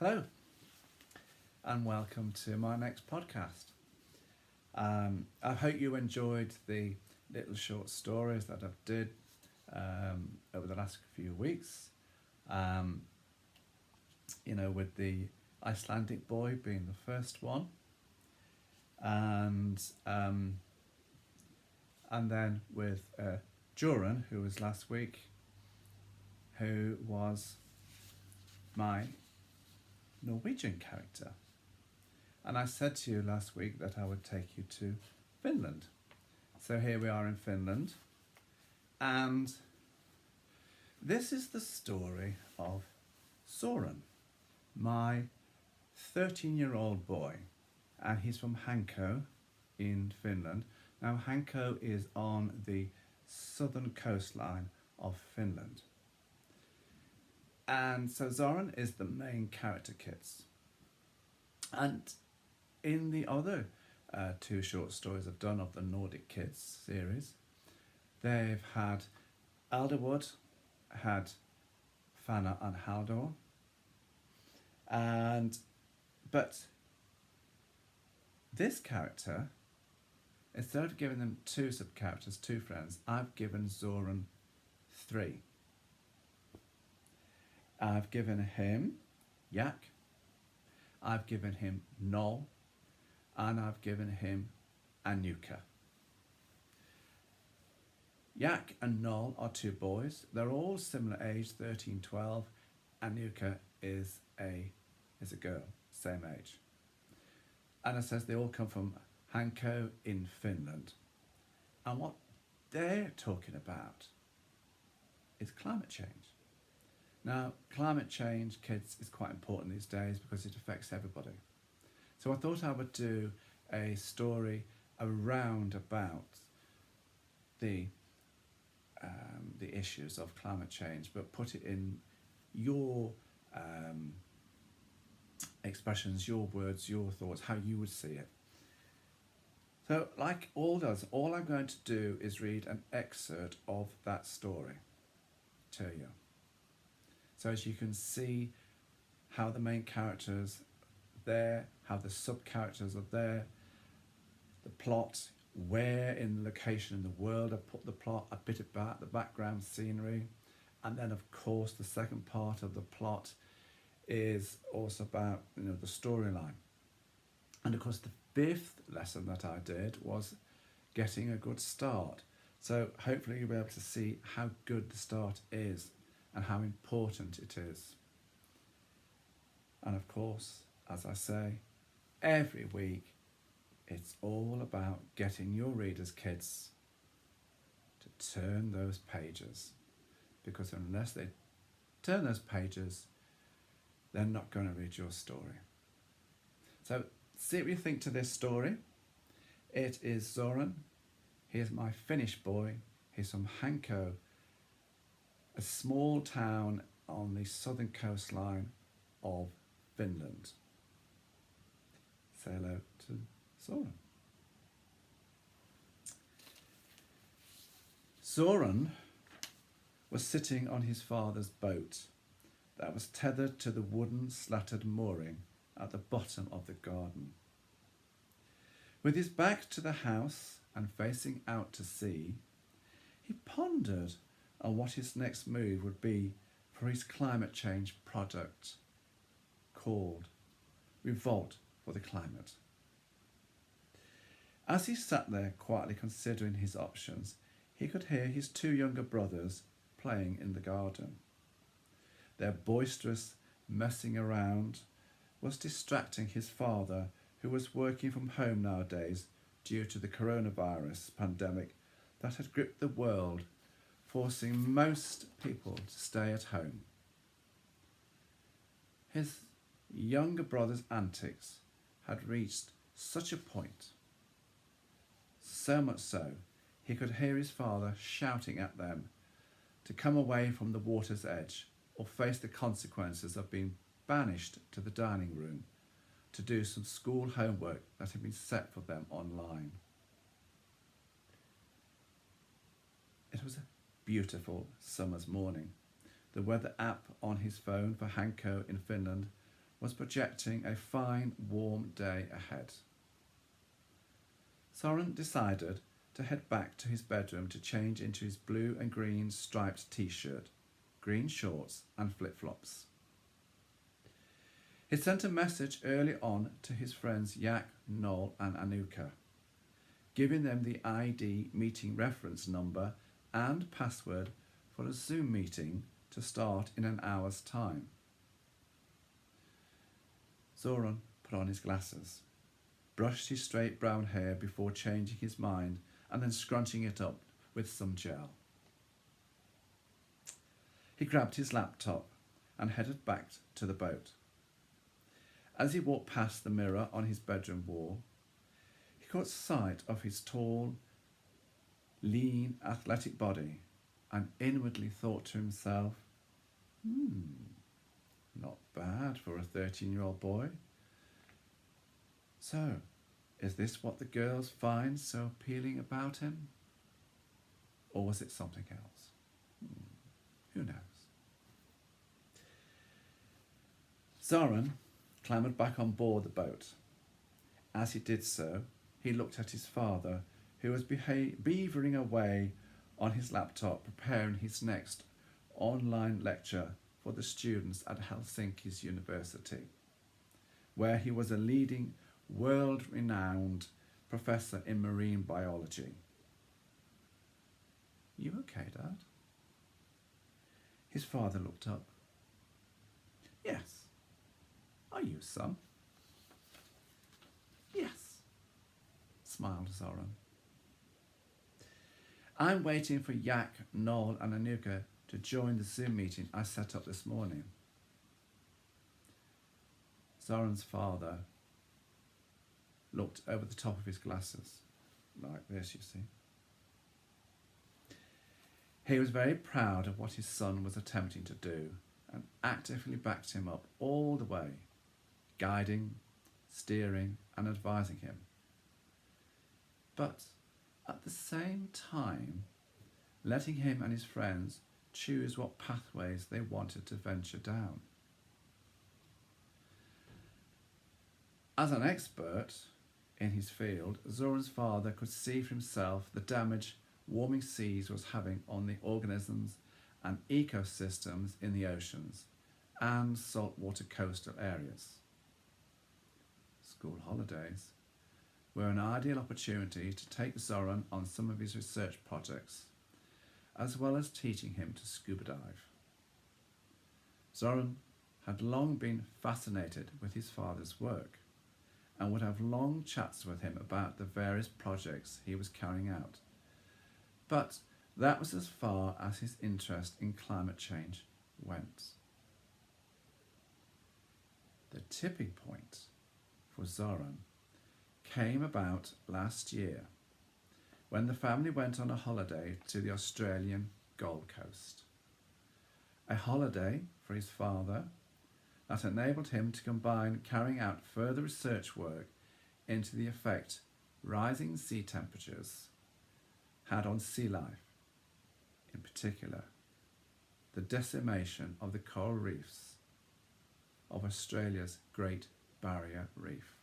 Hello, and welcome to my next podcast. I hope you enjoyed the little short stories that I've did over the last few weeks. With the Icelandic boy being the first one, and then with Joran, who was last week, who was my Norwegian character. And I said to you last week that I would take you to Finland. So here we are in Finland. And this is the story of Soren, my 13-year-old boy. And he's from Hanko in Finland. Now Hanko is on the southern coastline of Finland. And so Soren is the main character, kids. And in the other two short stories I've done of the Nordic Kids series, they've had Alderwood, had Fanna and Haldor, but this character, instead of giving them two sub-characters, two friends, I've given Soren three. I've given him Yak, I've given him Noel, and I've given him Anuka. Yak and Noel are two boys. They're all similar age, 13, 12. Anuka is a girl, same age. And it says they all come from Hanko in Finland. And what they're talking about is climate change. Now, climate change, kids, is quite important these days because it affects everybody. So I thought I would do a story around about the issues of climate change, but put it in your expressions, your words, your thoughts, how you would see it. So, like all I'm going to do is read an excerpt of that story to you. So as you can see how the main characters there, how the sub-characters are there, the plot, where in the location in the world I put the plot, a bit about the background scenery, and then of course the second part of the plot is also about the storyline. And of course the fifth lesson that I did was getting a good start. So hopefully you'll be able to see how good the start is and how important it is. And of course, as I say, every week, it's all about getting your readers, kids, to turn those pages. Because unless they turn those pages, they're not going to read your story. So see what you think to this story. It is Soren. He is my Finnish boy. He's from Hanko, a small town on the southern coastline of Finland. Say hello to Soren. Soren was sitting on his father's boat that was tethered to the wooden slatted mooring at the bottom of the garden. With his back to the house and facing out to sea, he pondered on what his next move would be for his climate change project called Revolt for the Climate. As he sat there quietly considering his options, he could hear his two younger brothers playing in the garden. Their boisterous messing around was distracting his father, who was working from home nowadays due to the coronavirus pandemic that had gripped the world, forcing most people to stay at home. His younger brother's antics had reached such a point, so much so he could hear his father shouting at them to come away from the water's edge or face the consequences of being banished to the dining room to do some school homework that had been set for them online. It was a beautiful summer's morning. The weather app on his phone for Hanko in Finland was projecting a fine, warm day ahead. Soren decided to head back to his bedroom to change into his blue and green striped t-shirt, green shorts and flip-flops. He sent a message early on to his friends Jack, Noel and Anuka, giving them the ID meeting reference number and password for a Zoom meeting to start in an hour's time. Soren put on his glasses, brushed his straight brown hair before changing his mind and then scrunching it up with some gel. He grabbed his laptop and headed back to the boat. As he walked past the mirror on his bedroom wall, he caught sight of his tall, lean, athletic body and inwardly thought to himself, not bad for a 13-year-old boy. So, is this what the girls find so appealing about him? Or was it something else? Who knows? Soren clambered back on board the boat. As he did so, he looked at his father, who was beavering away on his laptop preparing his next online lecture for the students at Helsinki's University, where he was a leading, world-renowned professor in marine biology. You okay, Dad? His father looked up. Yes. Are you, son? Yes, smiled Soren. I'm waiting for Jack, Noel and Anuka to join the Zoom meeting I set up this morning. Soren's father looked over the top of his glasses, like this, you see. He was very proud of what his son was attempting to do and actively backed him up all the way, guiding, steering and advising him. But at the same time, letting him and his friends choose what pathways they wanted to venture down. As an expert in his field, Soren's father could see for himself the damage warming seas was having on the organisms and ecosystems in the oceans and saltwater coastal areas. School holidays were an ideal opportunity to take Soren on some of his research projects, as well as teaching him to scuba dive. Soren had long been fascinated with his father's work and would have long chats with him about the various projects he was carrying out. But that was as far as his interest in climate change went. The tipping point for Soren came about last year when the family went on a holiday to the Australian Gold Coast. A holiday for his father that enabled him to combine carrying out further research work into the effect rising sea temperatures had on sea life, in particular the decimation of the coral reefs of Australia's Great Barrier Reef.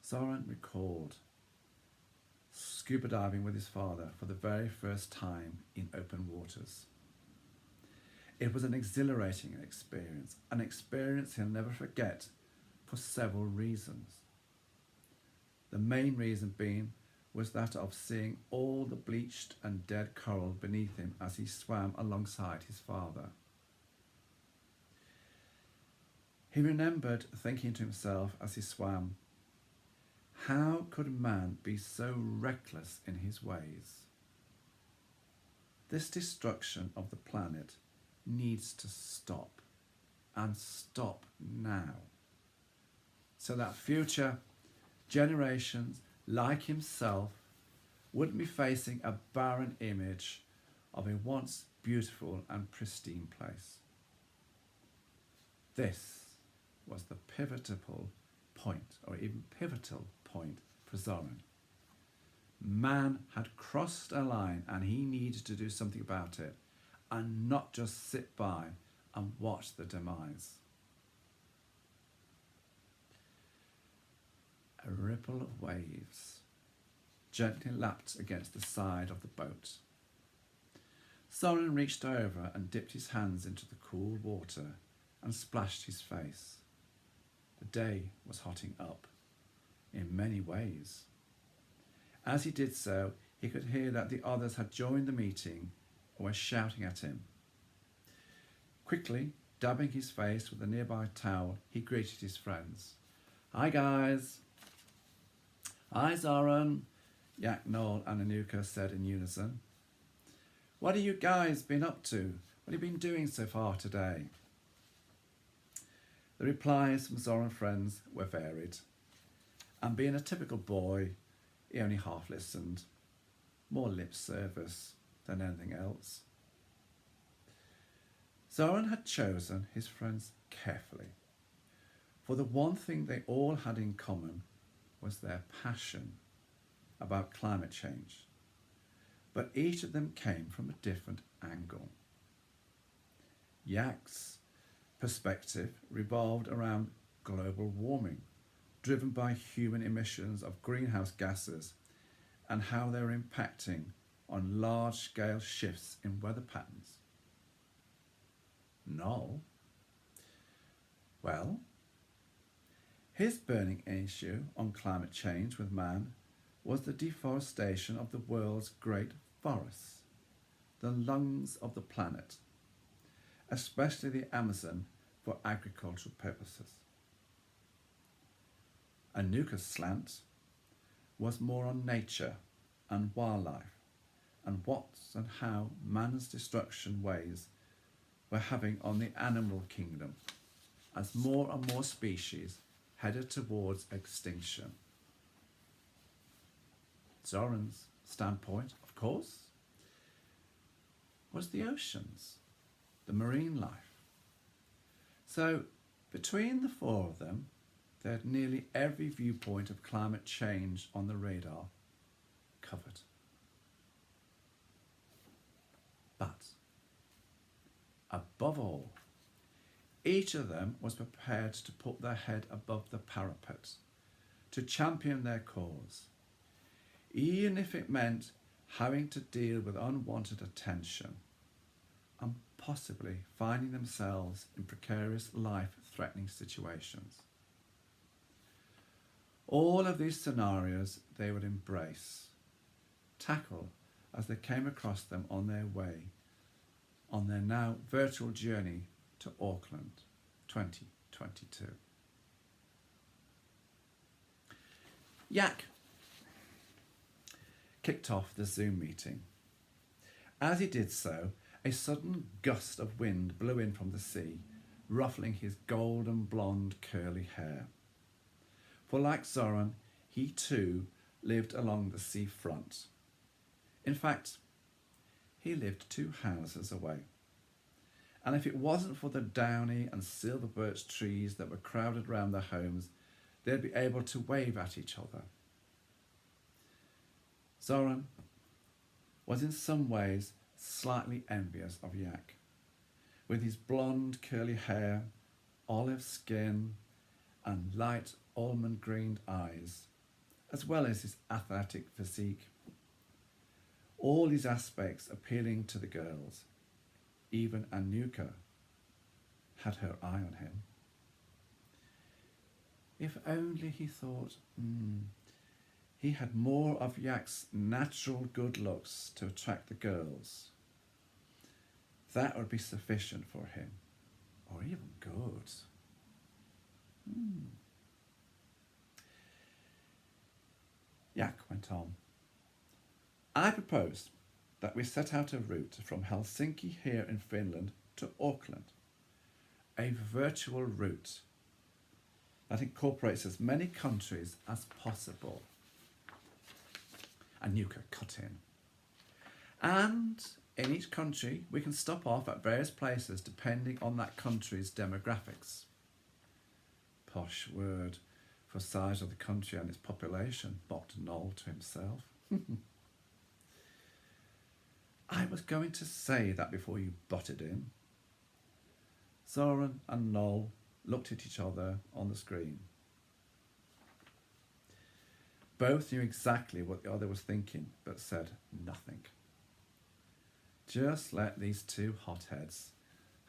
Soren recalled scuba diving with his father for the very first time in open waters. It was an exhilarating experience, an experience he'll never forget for several reasons. The main reason being was that of seeing all the bleached and dead coral beneath him as he swam alongside his father. He remembered thinking to himself as he swam, how could man be so reckless in his ways? This destruction of the planet needs to stop, and stop now, so that future generations like himself wouldn't be facing a barren image of a once beautiful and pristine place. This was the pivotal point for Soren. Man had crossed a line and he needed to do something about it and not just sit by and watch the demise. A ripple of waves gently lapped against the side of the boat. Soren reached over and dipped his hands into the cool water and splashed his face. The day was hotting up in many ways. As he did so, he could hear that the others had joined the meeting and were shouting at him. Quickly, dabbing his face with a nearby towel, he greeted his friends. "Hi guys." "Hi Soren," Yak, Noel and Anuka said in unison. "What have you guys been up to? What have you been doing so far today?" The replies from Soren's friends were varied, and being a typical boy, he only half listened, more lip service than anything else. Soren had chosen his friends carefully, for the one thing they all had in common was their passion about climate change, but each of them came from a different angle. Yak's perspective revolved around global warming, driven by human emissions of greenhouse gases and how they were impacting on large-scale shifts in weather patterns. Noel, well, his burning issue on climate change with man was the deforestation of the world's great forests, the lungs of the planet, especially the Amazon for agricultural purposes. Anuka's slant was more on nature and wildlife and what and how man's destruction ways were having on the animal kingdom as more and more species headed towards extinction. Soren's standpoint, of course, was the oceans, the marine life. So between the four of them, they had nearly every viewpoint of climate change on the radar covered. But above all, each of them was prepared to put their head above the parapet, to champion their cause, even if it meant having to deal with unwanted attention and possibly finding themselves in precarious life-threatening situations. All of these scenarios they would embrace, tackle as they came across them on their way, on their now virtual journey to Auckland 2022. Yak kicked off the Zoom meeting. As he did so, a sudden gust of wind blew in from the sea, ruffling his golden blonde curly hair. For like Soren, he too lived along the seafront. In fact, he lived 2 houses away. And if it wasn't for the downy and silver birch trees that were crowded round their homes, they'd be able to wave at each other. Soren was in some ways slightly envious of Yak, with his blonde curly hair, olive skin and light almond green eyes, as well as his athletic physique. All these aspects appealing to the girls. Even Anuka had her eye on him. If only, he thought, he had more of Yak's natural good looks to attract the girls. That would be sufficient for him, or even good. Yak went on. I propose that we set out a route from Helsinki here in Finland to Auckland, a virtual route that incorporates as many countries as possible. Anuka cut in. And in each country, we can stop off at various places depending on that country's demographics. Posh word for size of the country and its population, mocked Noel to himself. I was going to say that before you butted in. Soren and Noel looked at each other on the screen. Both knew exactly what the other was thinking, but said nothing. Just let these two hotheads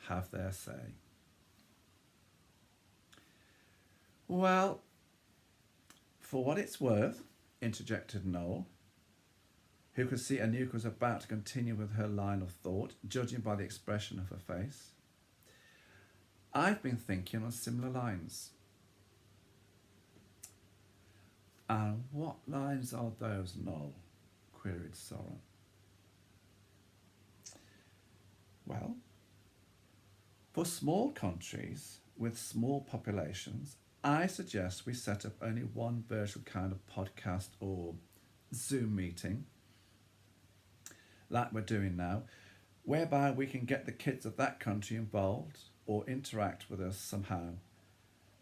have their say. Well, for what it's worth, interjected Noel, who could see Anuka was about to continue with her line of thought, judging by the expression of her face. I've been thinking on similar lines. And what lines are those, Noel? Queried Soren. Well, for small countries with small populations, I suggest we set up only one virtual kind of podcast or Zoom meeting, like we're doing now, whereby we can get the kids of that country involved or interact with us somehow.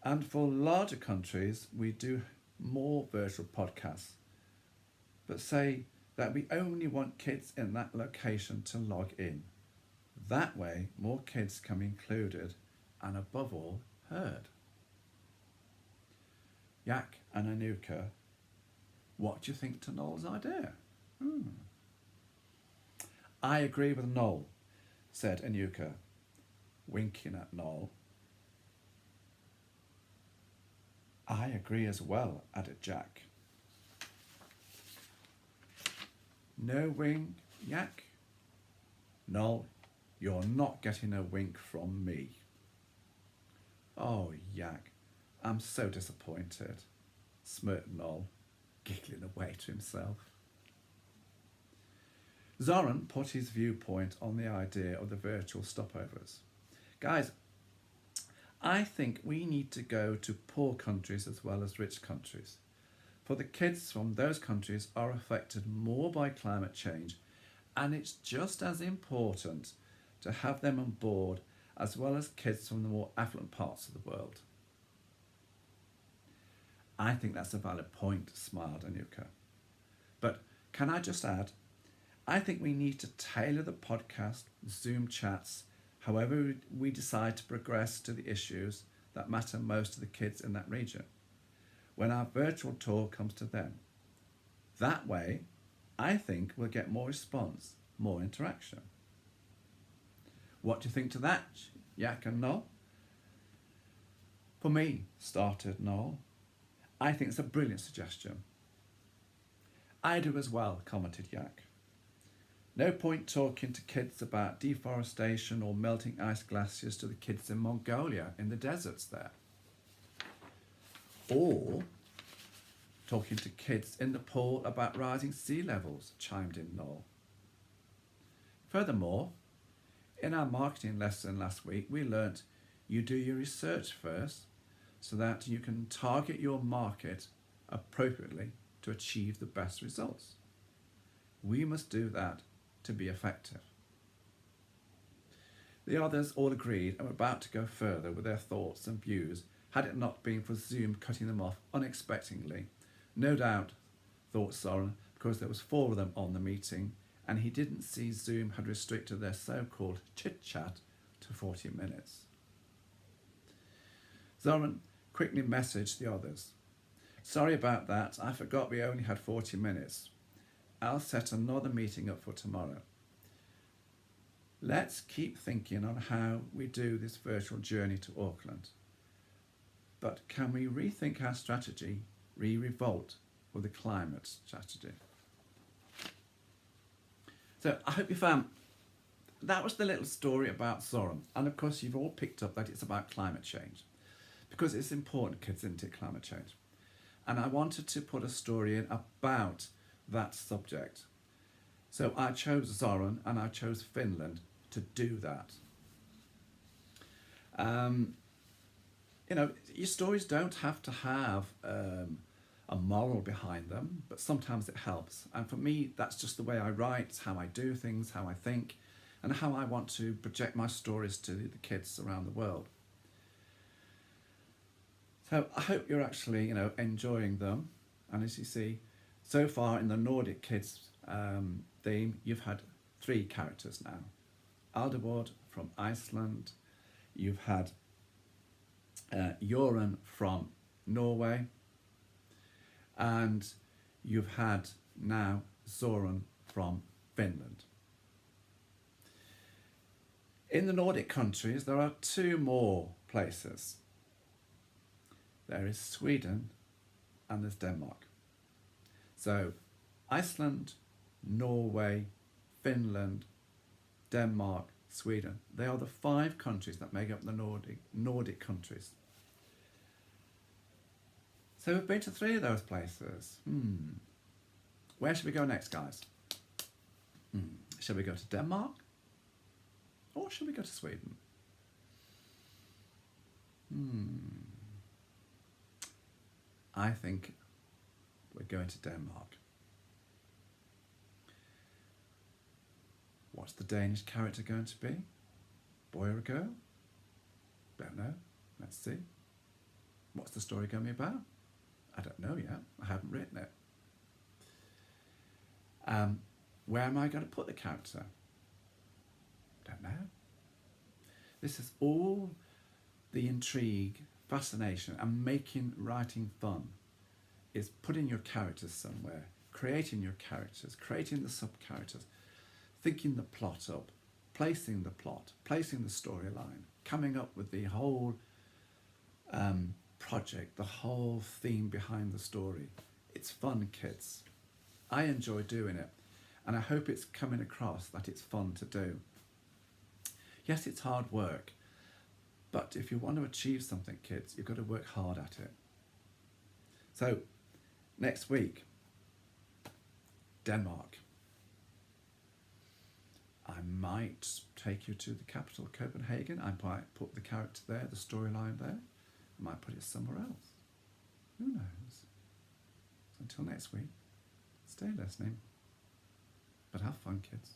And for larger countries, we do more virtual podcasts, but say that we only want kids in that location to log in. That way, more kids can be included and, above all, heard. Yak and Anuka, what do you think to Noel's idea? I agree with Noel, said Anuka, winking at Noel. I agree as well, added Jack. No wink, Yak? Noel, you're not getting a wink from me. Oh, Yak, I'm so disappointed, smirked Noel, giggling away to himself. Soren put his viewpoint on the idea of the virtual stopovers. Guys, I think we need to go to poor countries as well as rich countries, for the kids from those countries are affected more by climate change, and it's just as important to have them on board as well as kids from the more affluent parts of the world. I think that's a valid point, smiled Anuka. But can I just add, I think we need to tailor the podcast, Zoom chats, however we decide to progress to the issues that matter most to the kids in that region, when our virtual tour comes to them. That way, I think we'll get more response, more interaction. What do you think to that, Yak and Noel? For me, started Noel, I think it's a brilliant suggestion. I do as well, commented Yak. No point talking to kids about deforestation or melting ice glaciers to the kids in Mongolia in the deserts there. Or talking to kids in Nepal about rising sea levels, chimed in Noel. Furthermore, in our marketing lesson last week, we learnt you do your research first so that you can target your market appropriately to achieve the best results. We must do that to be effective. The others all agreed and were about to go further with their thoughts and views had it not been for Zoom cutting them off unexpectedly. No doubt, thought Soren, because there was 4 of them on the meeting and he didn't see Zoom had restricted their so-called chit-chat to 40 minutes. Soren quickly messaged the others. Sorry about that, I forgot we only had 40 minutes. I'll set another meeting up for tomorrow. Let's keep thinking on how we do this virtual journey to Auckland. But can we rethink our strategy, revolt with the climate strategy? So I hope you found that was the little story about Soren. And of course you've all picked up that it's about climate change. Because it's important, kids, isn't it, climate change? And I wanted to put a story in about that subject. So I chose Soren and I chose Finland to do that. You know, your stories don't have to have a moral behind them, but sometimes it helps. And for me, that's just the way I write, it's how I do things, how I think, and how I want to project my stories to the kids around the world. So I hope you're actually, you know, enjoying them. And as you see, so far in the Nordic Kids theme, you've had 3 characters now. Aldebord from Iceland, You've had Joran from Norway, and you've had now Soren from Finland. In the Nordic countries, there are two more places. There is Sweden and there's Denmark. So Iceland, Norway, Finland, Denmark, Sweden, they are the 5 countries that make up the Nordic countries. So we've been to 3 of those places. Where should we go next, guys? Shall we go to Denmark? Or should we go to Sweden? I think we're going to Denmark. What's the Danish character going to be? Boy or a girl? Don't know. Let's see. What's the story going to be about? I don't know yet. I haven't written it. Where am I going to put the character? Don't know. This is all the intrigue, fascination, and making writing fun. Is putting your characters somewhere, creating your characters, creating the sub-characters, thinking the plot up, placing the plot, placing the storyline, coming up with the whole project, the whole theme behind the story. It's fun, kids. I enjoy doing it, and I hope it's coming across that it's fun to do. Yes, it's hard work, but if you want to achieve something, kids, you've got to work hard at it. So, next week, Denmark. I might take you to the capital, Copenhagen. I might put the character there, the storyline there. I might put it somewhere else. Who knows? So until next week, stay listening, but have fun, kids.